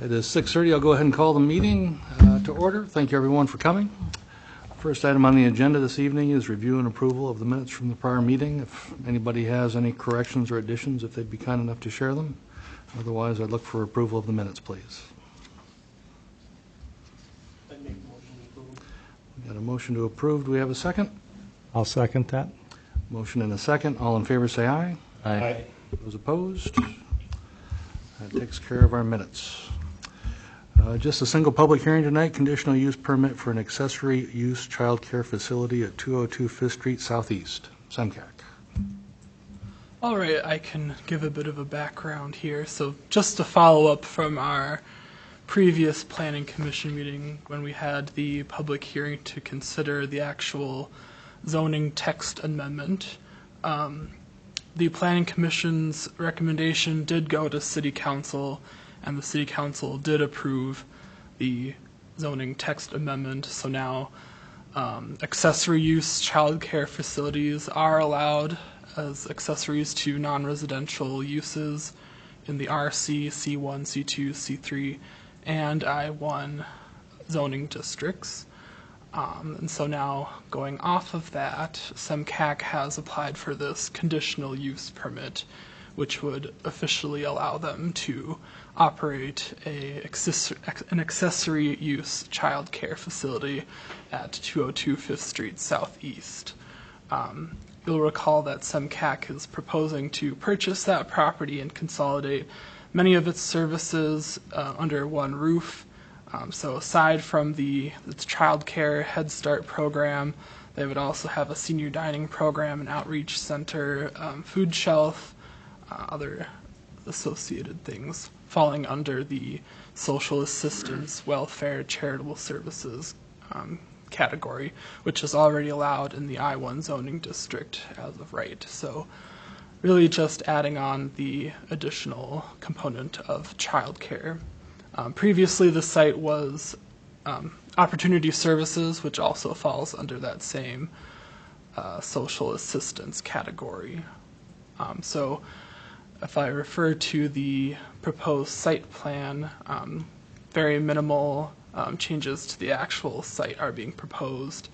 It is 6:30. I'll go ahead and call the meeting to order. Thank you, everyone, for coming. First item on the agenda this evening is review and approval of the minutes from the prior meeting. If anybody has any corrections or additions, if they'd be kind enough to share them. Otherwise, I'd look for approval of the minutes, please. I'd make a motion to approve. We got a motion to approve. Do we have a second? I'll second that. Motion and a second. All in favor, say aye. Aye. Those opposed? That takes care of our minutes. Just a single public hearing tonight, conditional use permit for an accessory use child care facility at 202 5th Street Southeast, SEMCAC. All right, I can give a bit of a background here. So just to follow up from our previous Planning Commission meeting when we had the public hearing to consider the actual zoning text amendment, the Planning Commission's recommendation did go to City Council, and the City Council did approve the zoning text amendment. So now accessory use child care facilities are allowed as accessories to non-residential uses in the RC, C1, C2, C3, and I1 zoning districts. And so now, going off of that, SEMCAC has applied for this conditional use permit, which would officially allow them to operate an accessory use child care facility at 202 5th Street Southeast. You'll recall that SEMCAC is proposing to purchase that property and consolidate many of its services under one roof. So aside from its child care Head Start program, they would also have a senior dining program, an outreach center, food shelf, other associated things falling under the social assistance, welfare, charitable services category, which is already allowed in the I1 zoning district as of right. So really just adding on the additional component of childcare. Previously, the site was Opportunity Services, which also falls under that same social assistance category. So if I refer to the proposed site plan, very minimal changes to the actual site are being proposed.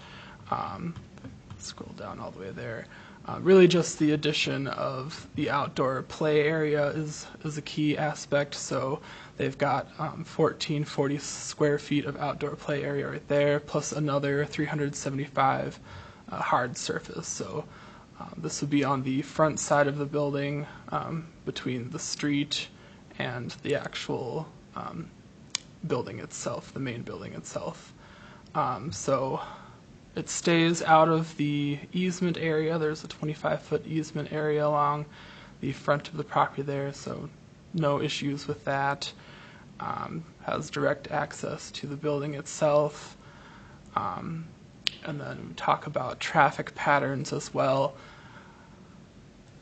Scroll down all the way there. Really just the addition of the outdoor play area is a key aspect. So they've got 1,440 square feet of outdoor play area right there, plus another 375 hard surface. So this would be on the front side of the building between the street and the actual building itself, the main building itself. So it stays out of the easement area. There's a 25-foot easement area along the front of the property there, so no issues with that. Has direct access to the building itself. And then we talk about traffic patterns as well.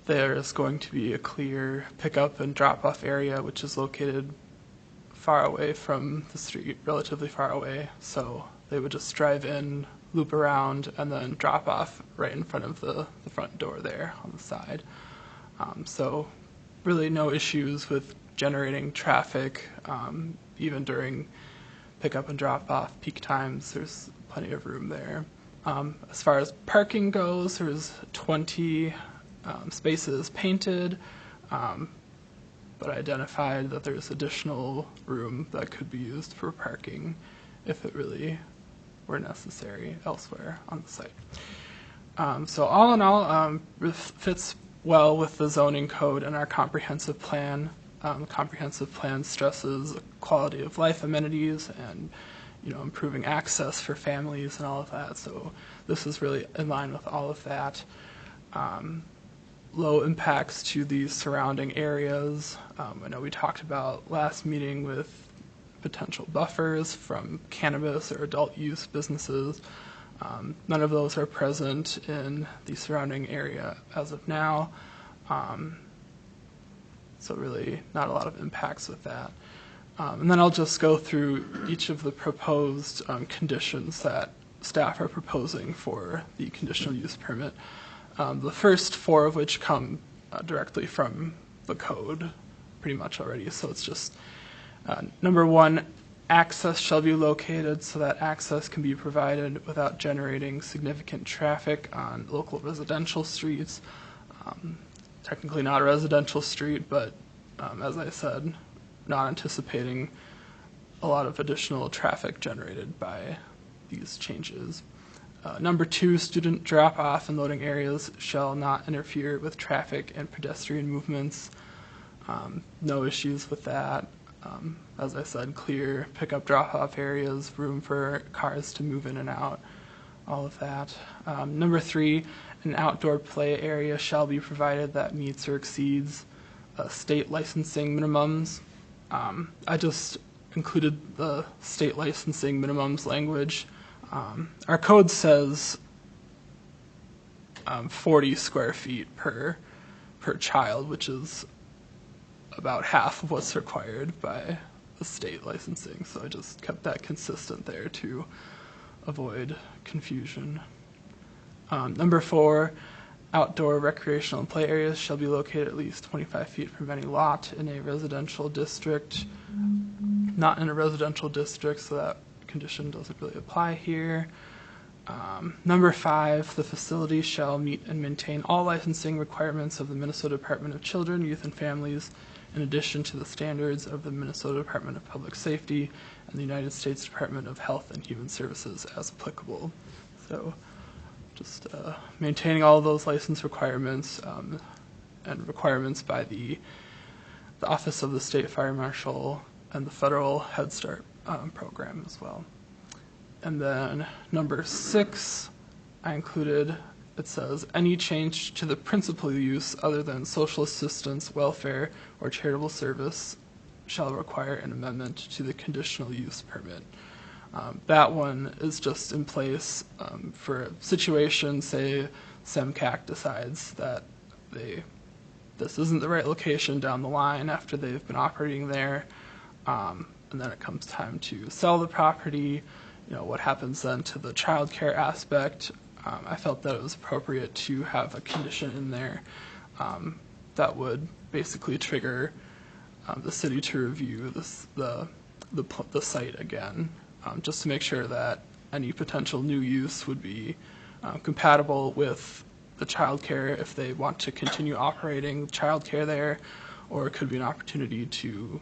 There's going to be a clear pickup and drop-off area, which is located far away from the street, relatively far away. So they would just drive in, loop around, and then drop off right in front of the front door there on the side. So really no issues with generating traffic, even during pickup and drop off peak times. There's plenty of room there. As far as parking goes, there's 20 spaces painted, but I identified that there's additional room that could be used for parking if it really were necessary elsewhere on the site. So all in all, fits well with the zoning code and our comprehensive plan. The comprehensive plan stresses quality of life amenities and improving access for families and all of that. So this is really in line with all of that. Low impacts to the surrounding areas. I know we talked about last meeting with potential buffers from cannabis or adult use businesses. None of those are present in the surrounding area as of now. So really not a lot of impacts with that. And then I'll just go through each of the proposed conditions that staff are proposing for the conditional use permit. The first four of which come directly from the code pretty much already. So it's just number 1, access shall be located so that access can be provided without generating significant traffic on local residential streets. Technically not a residential street, but as I said, not anticipating a lot of additional traffic generated by these changes. Number 2, student drop-off and loading areas shall not interfere with traffic and pedestrian movements. No issues with that. As I said, clear pickup drop-off areas, room for cars to move in and out, all of that. Number 3, an outdoor play area shall be provided that meets or exceeds state licensing minimums. I just included the state licensing minimums language. Our code says 40 square feet per child, which is about half of what's required by the state licensing. So I just kept that consistent there to avoid confusion. Number 4, outdoor recreational and play areas shall be located at least 25 feet from any lot in a residential district. Not in a residential district, so that condition doesn't really apply here. Number 5, the facility shall meet and maintain all licensing requirements of the Minnesota Department of Children, Youth, and Families, in addition to the standards of the Minnesota Department of Public Safety and the United States Department of Health and Human Services as applicable. So just maintaining all of those license requirements and requirements by the Office of the State Fire Marshal and the Federal Head Start program as well. And then number 6, I included, it says, any change to the principal use other than social assistance, welfare, or charitable service shall require an amendment to the conditional use permit. That one is just in place for a situation, say SEMCAC decides that this isn't the right location down the line after they've been operating there, and then it comes time to sell the property. What happens then to the child care aspect? I felt that it was appropriate to have a condition in there that would basically trigger the city to review the site again, just to make sure that any potential new use would be compatible with the child care if they want to continue operating child care there, or it could be an opportunity to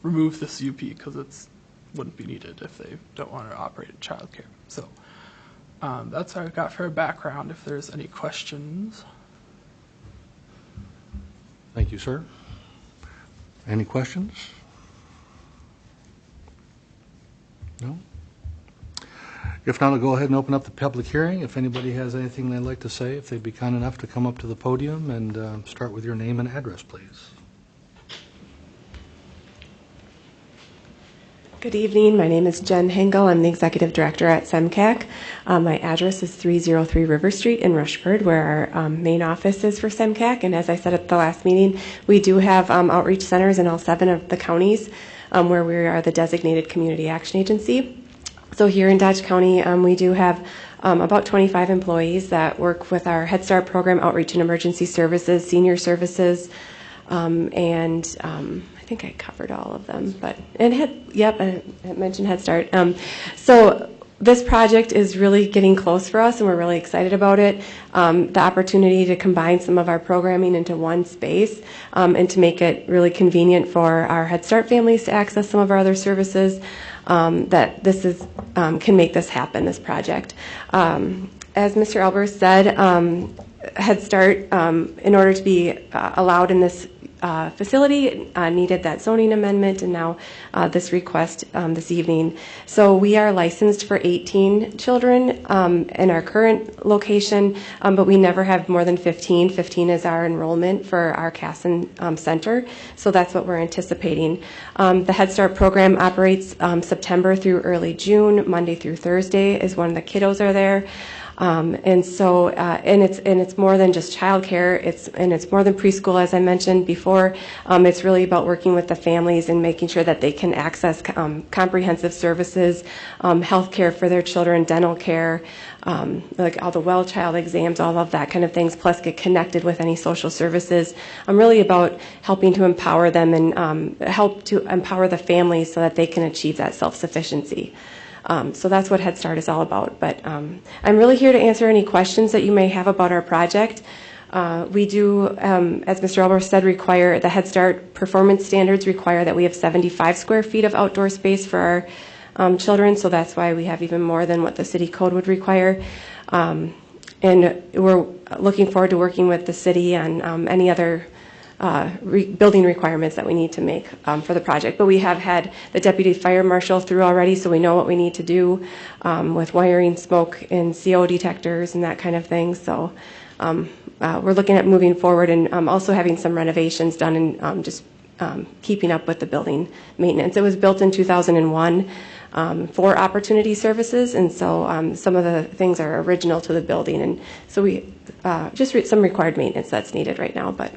remove this UP because it wouldn't be needed if they don't want to operate child care. So that's what I've got for a background. If there's any questions. Thank you, sir. Any questions? No? If not, I'll go ahead and open up the public hearing. If anybody has anything they'd like to say, if they'd be kind enough to come up to the podium and start with your name and address, please. Good evening. My name is Jen Hengel. I'm the Executive Director at SEMCAC. My address is 303 River Street in Rushford, where our main office is for SEMCAC. And as I said at the last meeting, we do have outreach centers in all 7 of the counties where we are the designated community action agency. So here in Dodge County, we do have about 25 employees that work with our Head Start program, outreach and emergency services, senior services, and I think I covered all of them, but I mentioned Head Start. So this project is really getting close for us, and we're really excited about it. The opportunity to combine some of our programming into one space and to make it really convenient for our Head Start families to access some of our other services. That this is can make this happen. This project, as Mr. Albers said, Head Start, in order to be allowed in this facility, needed that zoning amendment, and now this request this evening. So we are licensed for 18 children in our current location, but we never have more than 15. 15 is our enrollment for our Casson Center, so that's what we're anticipating. The Head Start program operates September through early June. Monday through Thursday is when the kiddos are there. And so, and it's more than just childcare. It's more than preschool, as I mentioned before. It's really about working with the families and making sure that they can access comprehensive services, health care for their children, dental care, like all the well child exams, all of that kind of things, plus get connected with any social services. I'm really about helping to empower them and help to empower the families so that they can achieve that self-sufficiency. So that's what Head Start is all about. But I'm really here to answer any questions that you may have about our project. We do, as Mr. Elber said, require the Head Start performance standards require that we have 75 square feet of outdoor space for our children. So that's why we have even more than what the city code would require. And we're looking forward to working with the city on any other building requirements that we need to make for the project. But we have had the deputy fire marshal through already, so we know what we need to do with wiring, smoke, and CO detectors and that kind of thing. So we're looking at moving forward and also having some renovations done and just keeping up with the building maintenance. It was built in 2001 for Opportunity Services, and so some of the things are original to the building. And so we just some required maintenance that's needed right now, but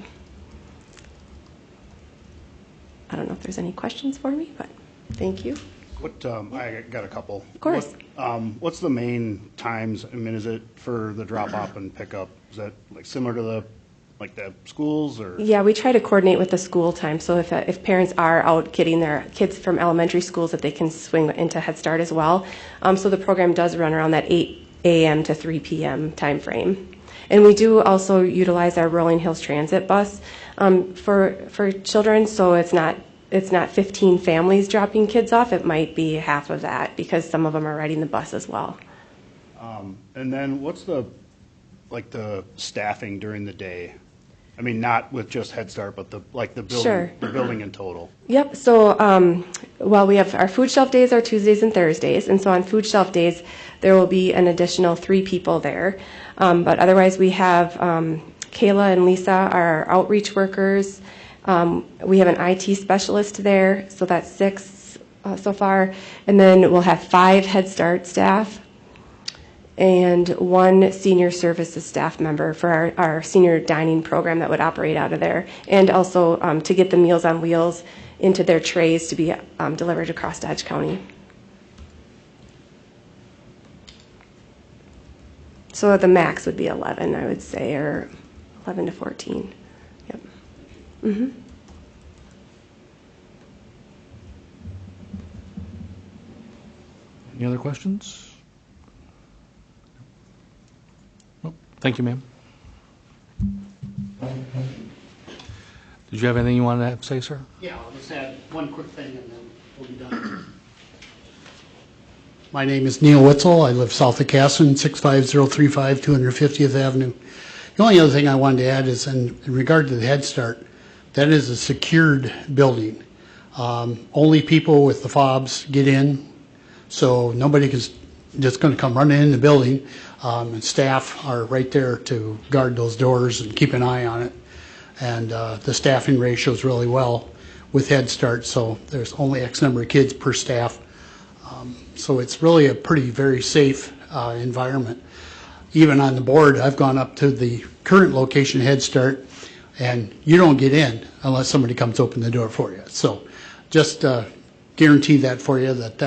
I don't know if there's any questions for me, but thank you. What, I got a couple. Of course. What's the main times? I mean, is it for the drop off and pickup? Is that like similar to the schools or? Yeah, we try to coordinate with the school time. So if parents are out getting their kids from elementary schools, that they can swing into Head Start as well. So the program does run around that 8 a.m. to 3 p.m. time frame. And we do also utilize our Rolling Hills Transit bus for children. So it's not 15 families dropping kids off. It might be half of that because some of them are riding the bus as well. And then what's the staffing during the day? I mean, not with just Head Start, but the building, Sure. the building in total. Yep. So, well, we have our food shelf days are Tuesdays and Thursdays, and so on food shelf days there will be an additional 3 people there. But otherwise, we have Kayla and Lisa are our outreach workers. We have an IT specialist there, so that's 6 so far, and then we'll have 5 Head Start staff and 1 senior services staff member for our senior dining program that would operate out of there, and also to get the Meals on Wheels into their trays to be delivered across Dodge County. So the max would be 11, I would say, or 11 to 14. Yep. Mm-hmm. Any other questions? Nope. Thank you, ma'am. Did you have anything you wanted to say, sir? Yeah, I'll just add one quick thing and then we'll be done. My name is Neil Witzel. I live south of Casson, 65035 250th Avenue. The only other thing I wanted to add is in regard to the Head Start, that is a secured building. Only people with the fobs get in, so nobody is just going to come running in the building. And staff are right there to guard those doors and keep an eye on it. And the staffing ratio is really well with Head Start, so there's only X number of kids per staff. So it's really a very safe environment. Even on the board, I've gone up to the current location Head Start, and you don't get in unless somebody comes to open the door for you. So just guarantee that for you, that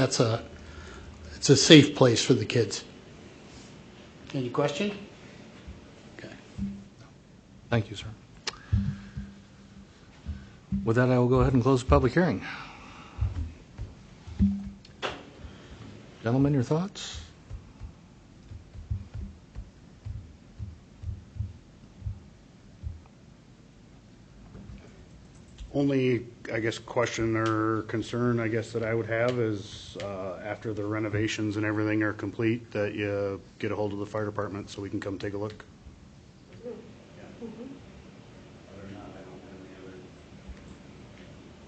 it's a safe place for the kids. Any question? Okay. Thank you, sir. With that, I will go ahead and close the public hearing. Gentlemen, your thoughts? Only, I guess, question or concern, I guess, that I would have is after the renovations and everything are complete, that you get a hold of the fire department so we can come take a look. Other than that, I don't have any other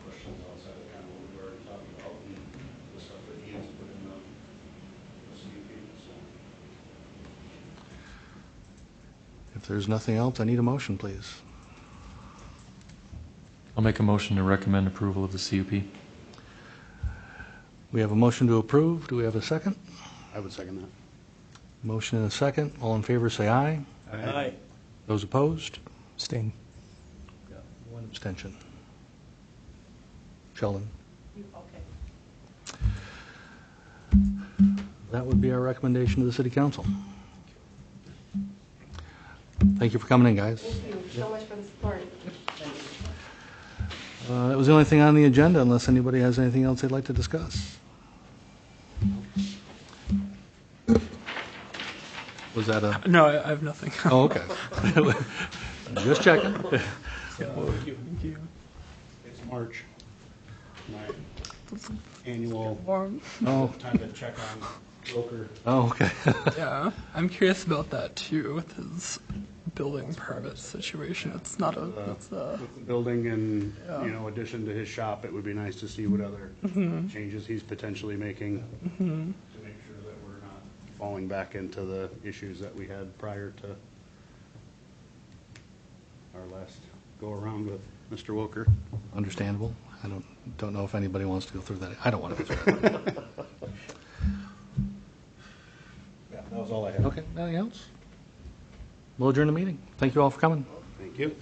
questions outside of kind of what we were already talking about and the stuff that he has put in the CUP. So. If there's nothing else, I need a motion, please. I'll make a motion to recommend approval of the CUP. We have a motion to approve. Do we have a second? I would second that. Motion and a second. All in favor, say aye. Aye. Those opposed? Abstain. One abstention. Sheldon? That would be our recommendation to the city council. Thank you for coming in, guys. Thank you so much for the support. That was the only thing on the agenda, unless anybody has anything else they'd like to discuss. Was that a, No, I have nothing. oh, okay. Just checking. Thank you. It's March. My annual Warm. Oh, time to check on Roker. oh, okay. Yeah, I'm curious about that too with his building permit situation. It's not a. It's a. With the building and, you know, addition to his shop, it would be nice to see what other changes he's potentially making to make sure that we're not falling back into the issues that we had prior to our last go-around with Mr. Wilker. Understandable. I don't know if anybody wants to go through that. I don't want to go through that. Yeah, that was all I had. Okay, anything else? We'll adjourn the meeting. Thank you all for coming. Thank you.